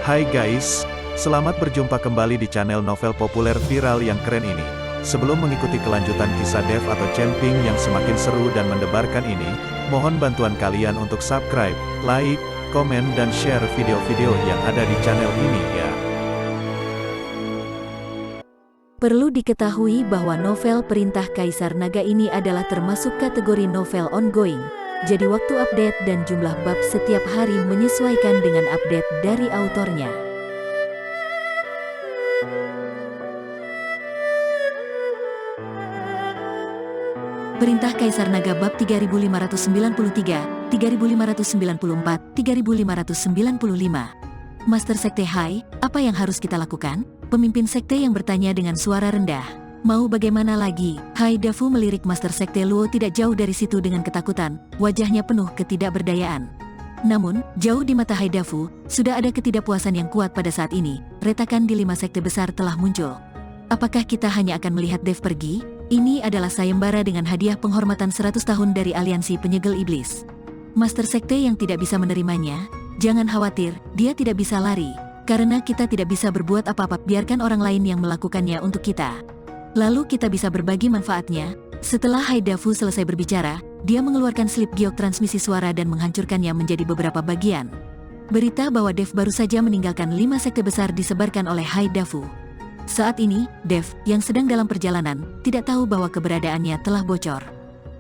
Hai guys, selamat berjumpa kembali di channel novel populer viral yang keren ini. Sebelum mengikuti kelanjutan kisah Dev atau Camping yang semakin seru dan mendebarkan ini, mohon bantuan kalian untuk subscribe, like, komen dan share video-video yang ada di channel ini ya. Perlu diketahui bahwa novel Perintah Kaisar Naga ini adalah termasuk kategori novel ongoing. Jadi waktu update dan jumlah bab setiap hari menyesuaikan dengan update dari autornya. Perintah Kaisar Naga bab 3593, 3594, 3595. Master Sekte Hai, apa yang harus kita lakukan? Pemimpin sekte yang bertanya dengan suara rendah. Mau bagaimana lagi? Haidafu melirik Master Sekte Luo tidak jauh dari situ dengan ketakutan, wajahnya penuh ketidakberdayaan. Namun, jauh di mata Haidafu, sudah ada ketidakpuasan yang kuat pada saat ini. Retakan di 5 sekte besar telah muncul. Apakah kita hanya akan melihat Dev pergi? Ini adalah sayembara dengan hadiah penghormatan 100 tahun dari Aliansi Penyegel Iblis. Master Sekte yang tidak bisa menerimanya, jangan khawatir, dia tidak bisa lari. Karena kita tidak bisa berbuat apa-apa, biarkan orang lain yang melakukannya untuk kita. Lalu kita bisa berbagi manfaatnya. Setelah Haidafu selesai berbicara, dia mengeluarkan slip giok transmisi suara dan menghancurkannya menjadi beberapa bagian. Berita bahwa Dev baru saja meninggalkan 5 sekte besar disebarkan oleh Haidafu. Saat ini, Dev, yang sedang dalam perjalanan, tidak tahu bahwa keberadaannya telah bocor.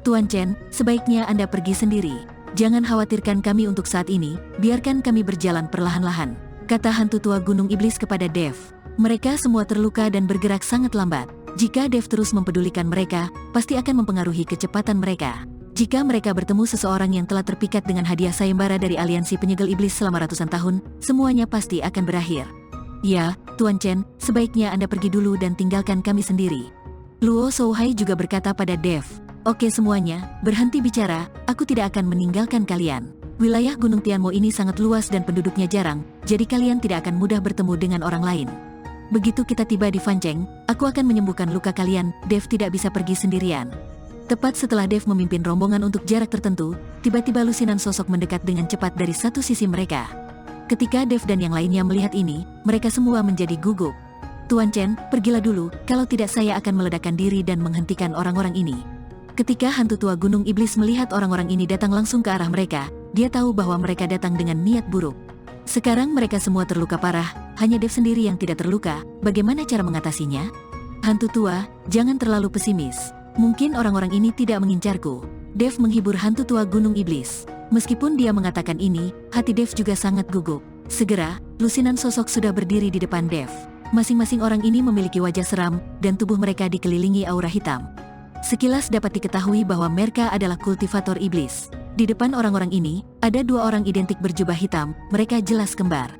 Tuan Chen, sebaiknya Anda pergi sendiri. Jangan khawatirkan kami untuk saat ini, biarkan kami berjalan perlahan-lahan, kata hantu tua Gunung Iblis kepada Dev. Mereka semua terluka dan bergerak sangat lambat. Jika Dev terus mempedulikan mereka, pasti akan mempengaruhi kecepatan mereka. Jika mereka bertemu seseorang yang telah terpikat dengan hadiah sayembara dari Aliansi Penyegel Iblis selama ratusan tahun, semuanya pasti akan berakhir. Ya, Tuan Chen, sebaiknya Anda pergi dulu dan tinggalkan kami sendiri. Luo Shouhai juga berkata pada Dev, oke semuanya, berhenti bicara, aku tidak akan meninggalkan kalian. Wilayah Gunung Tianmo ini sangat luas dan penduduknya jarang, jadi kalian tidak akan mudah bertemu dengan orang lain. Begitu kita tiba di Fancheng, aku akan menyembuhkan luka kalian. Dev tidak bisa pergi sendirian. Tepat setelah Dev memimpin rombongan untuk jarak tertentu, tiba-tiba lusinan sosok mendekat dengan cepat dari satu sisi mereka. Ketika Dev dan yang lainnya melihat ini, mereka semua menjadi gugup. Tuan Chen, pergilah dulu, kalau tidak saya akan meledakkan diri dan menghentikan orang-orang ini. Ketika hantu tua Gunung Iblis melihat orang-orang ini datang langsung ke arah mereka, dia tahu bahwa mereka datang dengan niat buruk. Sekarang mereka semua terluka parah, hanya Dev sendiri yang tidak terluka. Bagaimana cara mengatasinya? Hantu tua, jangan terlalu pesimis. Mungkin orang-orang ini tidak mengincarku. Dev menghibur hantu tua Gunung Iblis. Meskipun dia mengatakan ini, hati Dev juga sangat gugup. Segera, lusinan sosok sudah berdiri di depan Dev. Masing-masing orang ini memiliki wajah seram, dan tubuh mereka dikelilingi aura hitam. Sekilas dapat diketahui bahwa mereka adalah kultivator iblis. Di depan orang-orang ini, ada 2 orang identik berjubah hitam, mereka jelas kembar.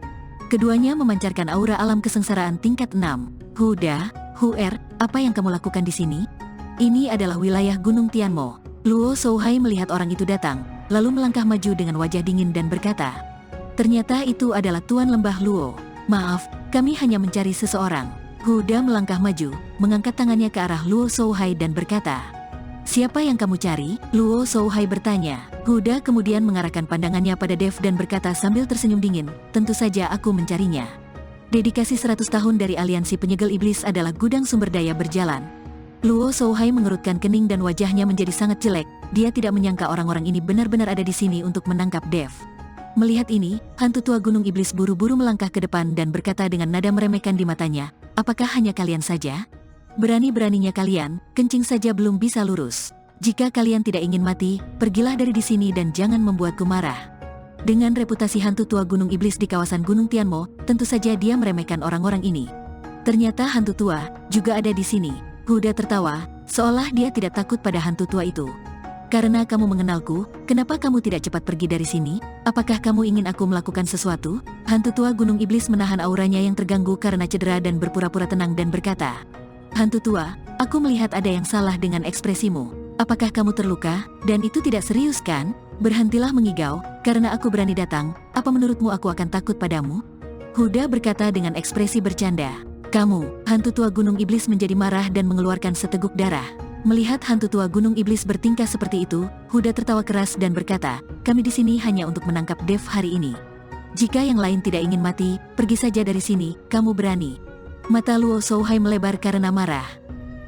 Keduanya memancarkan aura alam kesengsaraan tingkat 6. Huda, Huer, apa yang kamu lakukan di sini? Ini adalah wilayah Gunung Tianmo. Luo Shouhai melihat orang itu datang, lalu melangkah maju dengan wajah dingin dan berkata, ternyata itu adalah Tuan Lembah Luo. Maaf, kami hanya mencari seseorang. Huda melangkah maju, mengangkat tangannya ke arah Luo Shouhai dan berkata, siapa yang kamu cari? Luo Shouhai bertanya. Huda kemudian mengarahkan pandangannya pada Dev dan berkata sambil tersenyum dingin, tentu saja aku mencarinya. Dedikasi 100 tahun dari Aliansi Penyegel Iblis adalah gudang sumber daya berjalan. Luo Shouhai mengerutkan kening dan wajahnya menjadi sangat jelek, dia tidak menyangka orang-orang ini benar-benar ada di sini untuk menangkap Dev. Melihat ini, hantu tua Gunung Iblis buru-buru melangkah ke depan dan berkata dengan nada meremehkan di matanya, apakah hanya kalian saja? Berani-beraninya kalian, kencing saja belum bisa lurus. Jika kalian tidak ingin mati, pergilah dari di sini dan jangan membuatku marah. Dengan reputasi hantu tua Gunung Iblis di kawasan Gunung Tianmo, tentu saja dia meremehkan orang-orang ini. Ternyata hantu tua juga ada di sini. Huda tertawa, seolah dia tidak takut pada hantu tua itu. Karena kamu mengenalku, kenapa kamu tidak cepat pergi dari sini? Apakah kamu ingin aku melakukan sesuatu? Hantu tua Gunung Iblis menahan auranya yang terganggu karena cedera dan berpura-pura tenang dan berkata, hantu tua, aku melihat ada yang salah dengan ekspresimu. Apakah kamu terluka? Dan itu tidak serius kan? Berhentilah mengigau, karena aku berani datang. Apa menurutmu aku akan takut padamu? Huda berkata dengan ekspresi bercanda. Kamu, hantu tua Gunung Iblis menjadi marah dan mengeluarkan seteguk darah. Melihat hantu tua Gunung Iblis bertingkah seperti itu, Huda tertawa keras dan berkata, kami di sini hanya untuk menangkap Dev hari ini. Jika yang lain tidak ingin mati, pergi saja dari sini, kamu berani. Mata Luo Shouhai melebar karena marah.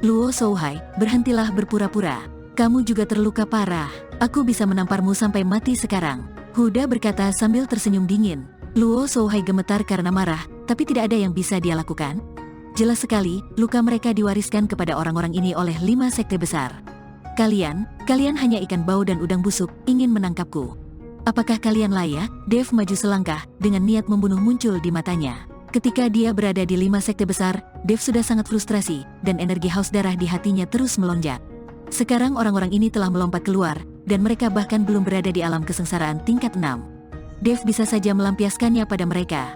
Luo Shouhai, berhentilah berpura-pura. Kamu juga terluka parah. Aku bisa menamparmu sampai mati sekarang. Huda berkata sambil tersenyum dingin. Luo Shouhai gemetar karena marah, tapi tidak ada yang bisa dia lakukan. Jelas sekali, luka mereka diwariskan kepada orang-orang ini oleh 5 sekte besar. Kalian hanya ikan bau dan udang busuk, ingin menangkapku. Apakah kalian layak? Dev maju selangkah, dengan niat membunuh muncul di matanya. Ketika dia berada di 5 sekte besar, Dev sudah sangat frustrasi, dan energi haus darah di hatinya terus melonjak. Sekarang orang-orang ini telah melompat keluar, dan mereka bahkan belum berada di alam kesengsaraan tingkat 6. Dev bisa saja melampiaskannya pada mereka.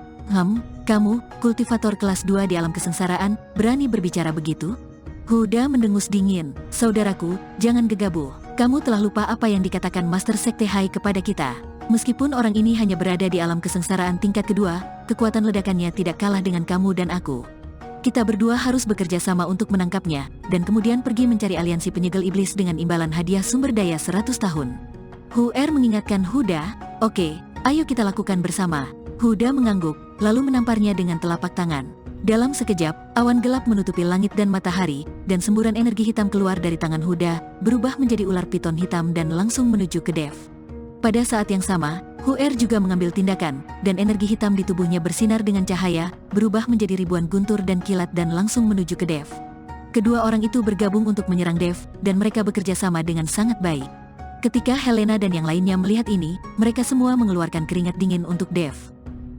Kamu, kultivator kelas 2 di alam kesengsaraan, berani berbicara begitu? Huda mendengus dingin. Saudaraku, jangan gegabah. Kamu telah lupa apa yang dikatakan Master Sekte Hai kepada kita. Meskipun orang ini hanya berada di alam kesengsaraan tingkat kedua, kekuatan ledakannya tidak kalah dengan kamu dan aku. Kita berdua harus bekerja sama untuk menangkapnya, dan kemudian pergi mencari aliansi penyegel iblis dengan imbalan hadiah sumber daya 100 tahun. Huer mengingatkan Huda, oke, ayo kita lakukan bersama. Huda mengangguk, lalu menamparnya dengan telapak tangan. Dalam sekejap, awan gelap menutupi langit dan matahari, dan semburan energi hitam keluar dari tangan Huda, berubah menjadi ular piton hitam dan langsung menuju ke Dev. Pada saat yang sama, Huer juga mengambil tindakan, dan energi hitam di tubuhnya bersinar dengan cahaya, berubah menjadi ribuan guntur dan kilat dan langsung menuju ke Dev. Kedua orang itu bergabung untuk menyerang Dev, dan mereka bekerja sama dengan sangat baik. Ketika Helena dan yang lainnya melihat ini, mereka semua mengeluarkan keringat dingin untuk Dev.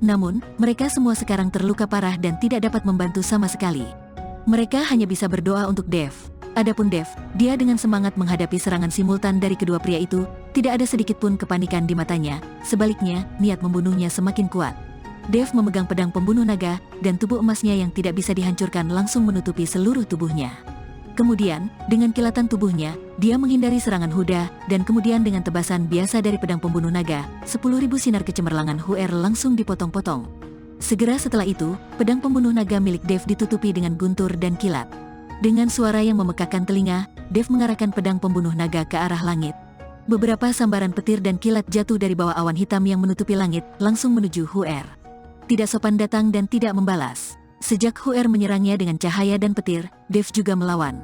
Namun, mereka semua sekarang terluka parah dan tidak dapat membantu sama sekali. Mereka hanya bisa berdoa untuk Dev. Adapun Dev, dia dengan semangat menghadapi serangan simultan dari kedua pria itu, tidak ada sedikit pun kepanikan di matanya, sebaliknya, niat membunuhnya semakin kuat. Dev memegang pedang pembunuh naga, dan tubuh emasnya yang tidak bisa dihancurkan langsung menutupi seluruh tubuhnya. Kemudian, dengan kilatan tubuhnya, dia menghindari serangan Huda, dan kemudian dengan tebasan biasa dari pedang pembunuh naga, 10.000 sinar kecemerlangan Huer langsung dipotong-potong. Segera setelah itu, pedang pembunuh naga milik Dev ditutupi dengan guntur dan kilat. Dengan suara yang memekakkan telinga, Dev mengarahkan pedang pembunuh naga ke arah langit. Beberapa sambaran petir dan kilat jatuh dari bawah awan hitam yang menutupi langit, langsung menuju Huer. Tidak sopan datang dan tidak membalas. Sejak Huer menyerangnya dengan cahaya dan petir, Dev juga melawan.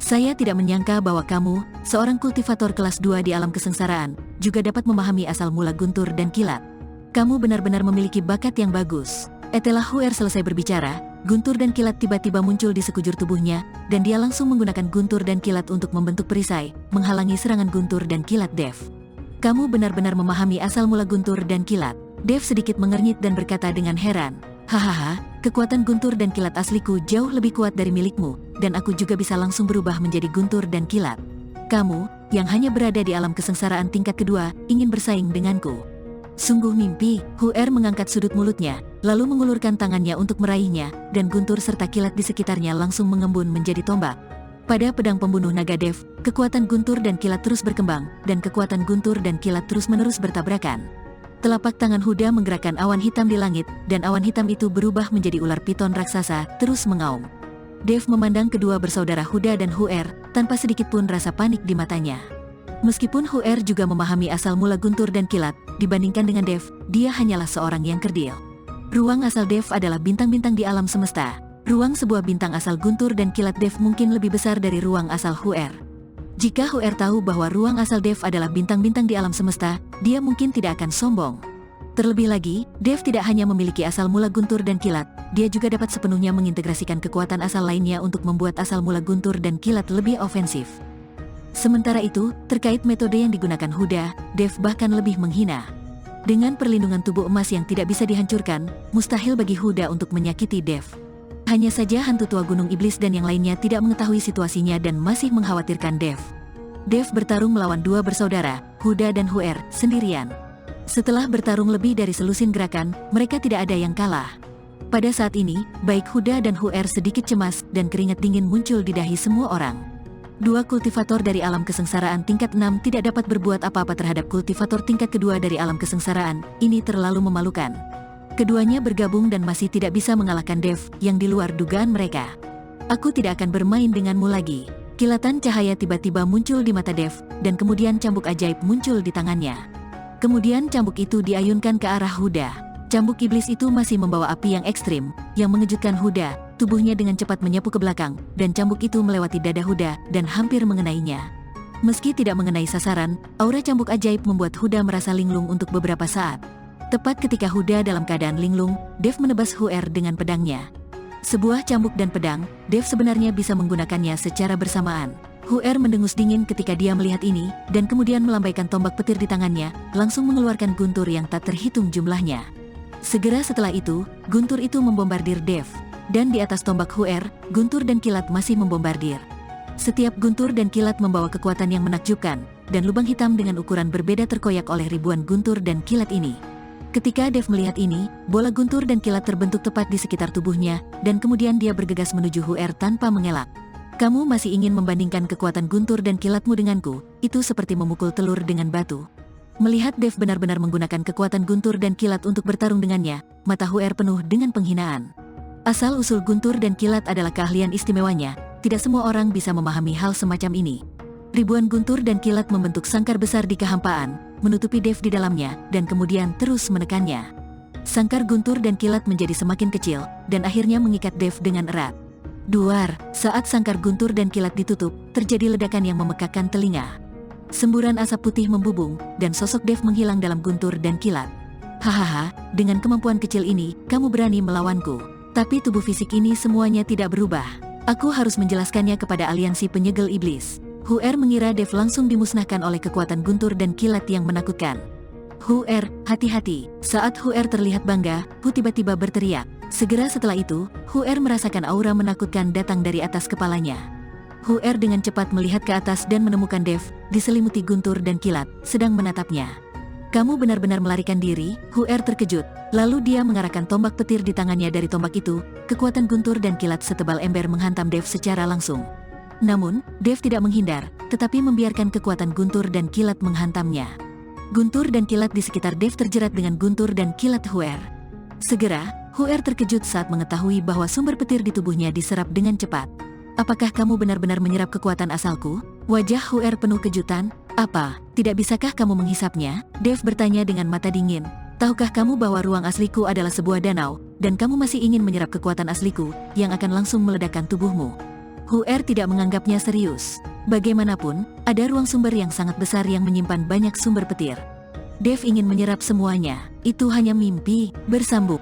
Saya tidak menyangka bahwa kamu, seorang kultivator kelas 2 di alam kesengsaraan, juga dapat memahami asal mula guntur dan kilat. Kamu benar-benar memiliki bakat yang bagus. Setelah Huer selesai berbicara, guntur dan kilat tiba-tiba muncul di sekujur tubuhnya, dan dia langsung menggunakan guntur dan kilat untuk membentuk perisai, menghalangi serangan guntur dan kilat Dev. Kamu benar-benar memahami asal mula guntur dan kilat. Dev sedikit mengernyit dan berkata dengan heran. Hahaha, kekuatan guntur dan kilat asliku jauh lebih kuat dari milikmu, dan aku juga bisa langsung berubah menjadi guntur dan kilat. Kamu, yang hanya berada di alam kesengsaraan tingkat kedua, ingin bersaing denganku. Sungguh mimpi. Huer mengangkat sudut mulutnya, lalu mengulurkan tangannya untuk meraihnya, dan guntur serta kilat di sekitarnya langsung mengembun menjadi tombak. Pada pedang pembunuh naga Dev, kekuatan guntur dan kilat terus berkembang, dan kekuatan guntur dan kilat terus-menerus bertabrakan. Telapak tangan Huda menggerakkan awan hitam di langit, dan awan hitam itu berubah menjadi ular piton raksasa, terus mengaum. Dev memandang kedua bersaudara Huda dan Huer, tanpa sedikit pun rasa panik di matanya. Meskipun Huer juga memahami asal mula guntur dan kilat, dibandingkan dengan Dev, dia hanyalah seorang yang kerdil. Ruang asal Dev adalah bintang-bintang di alam semesta. Ruang sebuah bintang asal guntur dan kilat Dev mungkin lebih besar dari ruang asal Huer. Jika Huer tahu bahwa ruang asal Dev adalah bintang-bintang di alam semesta, dia mungkin tidak akan sombong. Terlebih lagi, Dev tidak hanya memiliki asal mula guntur dan kilat, dia juga dapat sepenuhnya mengintegrasikan kekuatan asal lainnya untuk membuat asal mula guntur dan kilat lebih ofensif. Sementara itu, terkait metode yang digunakan Huda, Dev bahkan lebih menghina. Dengan perlindungan tubuh emas yang tidak bisa dihancurkan, mustahil bagi Huda untuk menyakiti Dev. Hanya saja hantu tua gunung iblis dan yang lainnya tidak mengetahui situasinya dan masih mengkhawatirkan Dev. Dev bertarung melawan dua bersaudara, Huda dan Huer, sendirian. Setelah bertarung lebih dari selusin gerakan, mereka tidak ada yang kalah. Pada saat ini, baik Huda dan Huer sedikit cemas dan keringat dingin muncul di dahi semua orang. Dua kultivator dari alam kesengsaraan tingkat 6 tidak dapat berbuat apa-apa terhadap kultivator tingkat kedua dari alam kesengsaraan, ini terlalu memalukan. Keduanya bergabung dan masih tidak bisa mengalahkan Dev, yang di luar dugaan mereka. Aku tidak akan bermain denganmu lagi. Kilatan cahaya tiba-tiba muncul di mata Dev, dan kemudian cambuk ajaib muncul di tangannya. Kemudian cambuk itu diayunkan ke arah Huda. Cambuk iblis itu masih membawa api yang ekstrim, yang mengejutkan Huda. Tubuhnya dengan cepat menyapu ke belakang, dan cambuk itu melewati dada Huda dan hampir mengenainya. Meski tidak mengenai sasaran, aura cambuk ajaib membuat Huda merasa linglung untuk beberapa saat. Tepat ketika Huda dalam keadaan linglung, Dev menebas Huer dengan pedangnya. Sebuah cambuk dan pedang, Dev sebenarnya bisa menggunakannya secara bersamaan. Huer mendengus dingin ketika dia melihat ini, dan kemudian melambaikan tombak petir di tangannya, langsung mengeluarkan guntur yang tak terhitung jumlahnya. Segera setelah itu, guntur itu membombardir Dev. Dan di atas tombak Huer, guntur dan kilat masih membombardir. Setiap guntur dan kilat membawa kekuatan yang menakjubkan, dan lubang hitam dengan ukuran berbeda terkoyak oleh ribuan guntur dan kilat ini. Ketika Dev melihat ini, bola guntur dan kilat terbentuk tepat di sekitar tubuhnya, dan kemudian dia bergegas menuju Huer tanpa mengelak. Kamu masih ingin membandingkan kekuatan guntur dan kilatmu denganku, itu seperti memukul telur dengan batu. Melihat Dev benar-benar menggunakan kekuatan guntur dan kilat untuk bertarung dengannya, mata Huer penuh dengan penghinaan. Asal-usul guntur dan kilat adalah keahlian istimewanya, tidak semua orang bisa memahami hal semacam ini. Ribuan guntur dan kilat membentuk sangkar besar di kehampaan, menutupi Dev di dalamnya, dan kemudian terus menekannya. Sangkar guntur dan kilat menjadi semakin kecil, dan akhirnya mengikat Dev dengan erat. Duar, saat sangkar guntur dan kilat ditutup, terjadi ledakan yang memekakkan telinga. Semburan asap putih membubung, dan sosok Dev menghilang dalam guntur dan kilat. Hahaha, dengan kemampuan kecil ini, kamu berani melawanku. Tapi tubuh fisik ini semuanya tidak berubah. Aku harus menjelaskannya kepada aliansi penyegel iblis. Huer mengira Dev langsung dimusnahkan oleh kekuatan guntur dan kilat yang menakutkan. Huer, hati-hati. Saat Huer terlihat bangga, Hu tiba-tiba berteriak. Segera setelah itu, Huer merasakan aura menakutkan datang dari atas kepalanya. Huer dengan cepat melihat ke atas dan menemukan Dev, diselimuti guntur dan kilat, sedang menatapnya. Kamu benar-benar melarikan diri, Huer terkejut. Lalu dia mengarahkan tombak petir di tangannya dari tombak itu, kekuatan guntur dan kilat setebal ember menghantam Dev secara langsung. Namun, Dev tidak menghindar, tetapi membiarkan kekuatan guntur dan kilat menghantamnya. Guntur dan kilat di sekitar Dev terjerat dengan guntur dan kilat Huer. Segera, Huer terkejut saat mengetahui bahwa sumber petir di tubuhnya diserap dengan cepat. Apakah kamu benar-benar menyerap kekuatan asalku? Wajah Huer penuh kejutan. Apa, tidak bisakah kamu menghisapnya? Dev bertanya dengan mata dingin. Tahukah kamu bahwa ruang asliku adalah sebuah danau, dan kamu masih ingin menyerap kekuatan asliku, yang akan langsung meledakkan tubuhmu? Huer tidak menganggapnya serius. Bagaimanapun, ada ruang sumber yang sangat besar yang menyimpan banyak sumber petir. Dev ingin menyerap semuanya. Itu hanya mimpi, bersambung.